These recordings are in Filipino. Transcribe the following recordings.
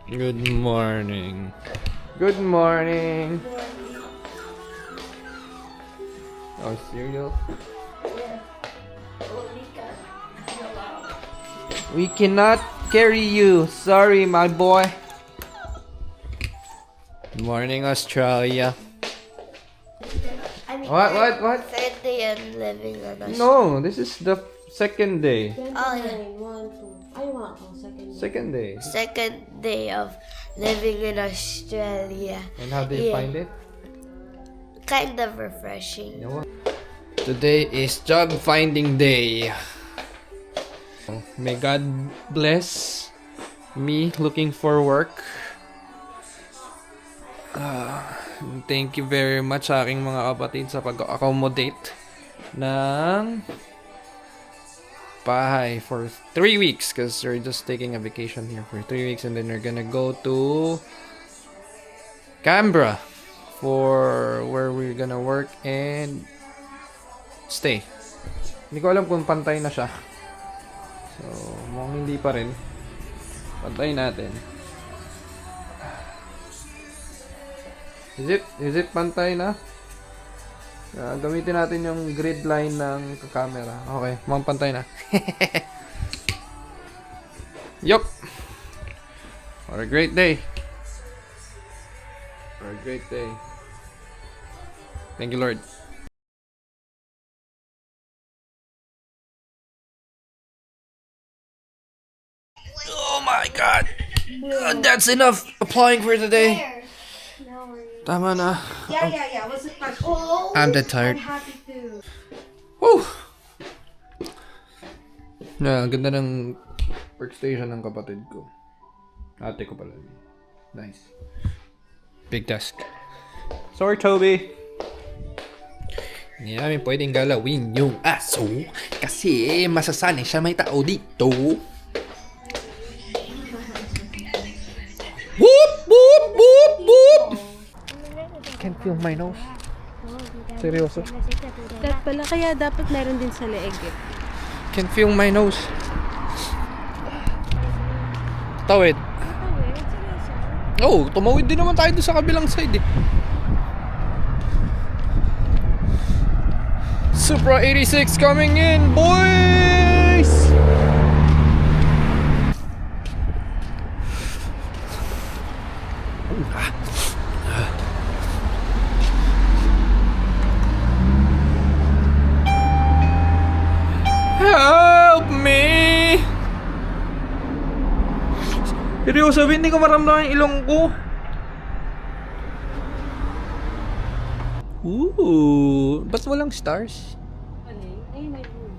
Good morning. Good morning. Oh, cereal? We cannot carry you. Sorry, my boy. Good morning, Australia. What? Third day I'm living on Australia. No, this is the second day. Oh, yeah. Second day. Second day of living in Australia. And how do you find it? Kind of refreshing. Today is job finding day. May God bless me looking for work. Thank you very much sa aking mga kapatid sa pag-accommodate ng bahay for 3 weeks because we're just taking a vacation here for 3 weeks and then we're gonna go to Canberra for where we're gonna work and stay. Hindi ko alam kung pantay na siya. So, mukhang hindi pa rin. Pantay natin. Is it pantay na? Gamitin natin yung grid line ng camera. Okay, mukhang pantay na. Yup! What a great day. What a great day. Thank you, Lord. Oh my God! That's enough applying for today. Tama na. Yeah. Was it like, oh, I'm dead tired. I'm happy to. Woo! Ang ganda ng workstation ng kapatid ko. Ate ko pala. Nice. Big desk. Sorry, Toby. Hindi namin pwedeng galawin yung aso kasi masasanay siya may tao dito. Whoop! Whoop! Whoop! Whoop! Can't feel my nose. Seryoso? Kat pala, kaya dapat meron din sa leeg eh. Can't feel my nose. Tawid. Oh, tumawid din naman tayo doon sa kabilang side eh. Supra 86 coming in, boys! Help me! Seryoso, hindi ko maramdaman yung ilong ko. Ooh, ba't walang stars? Ay, may moon.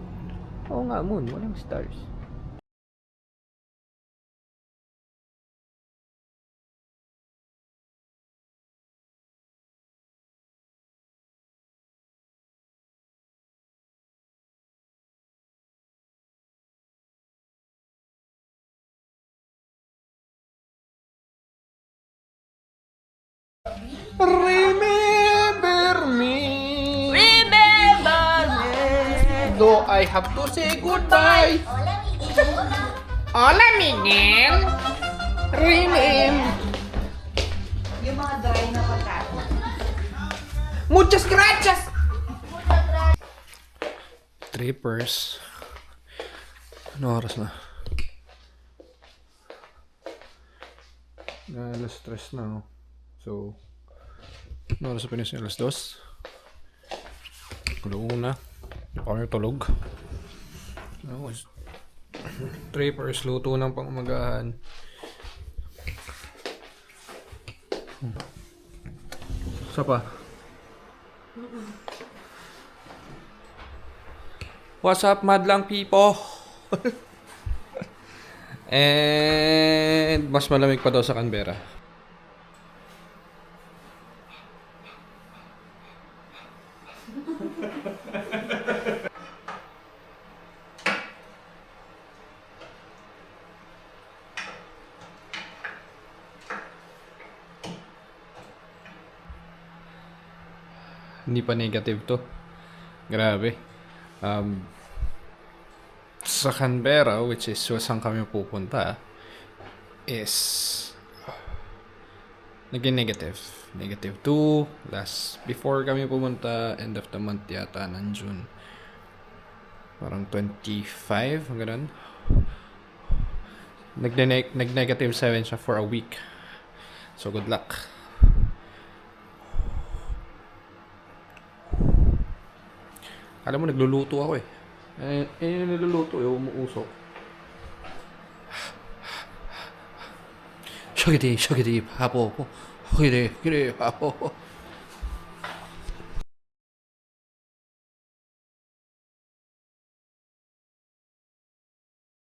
Oo nga, moon, walang stars. Remember me. Though I have to say goodbye. Hola, Miguel. Remember. Yung mga dry na pagkain. Muchas gracias. Trippers. Ano oras na? Alas 3 na. So, ano oras sa Pinas? Alas 2. Una. Hindi pa kami tulog. Trippers, luto ng pangumagahan. Isa pa. What's up, madlang people? And mas malamig pa daw sa Canberra. Hindi pa negative to. Grabe. Sa Canberra, which is saan kami pupunta, is Naging negative. Negative 2. Before kami pumunta, end of the month yata ng June. Parang 25, ganun. Nag-negative 7 siya for a week. So, good luck. Alam mo, nagluluto ako eh. Yung niluluto, yung umuusok. Shogity, hapo. Shogity, hapo.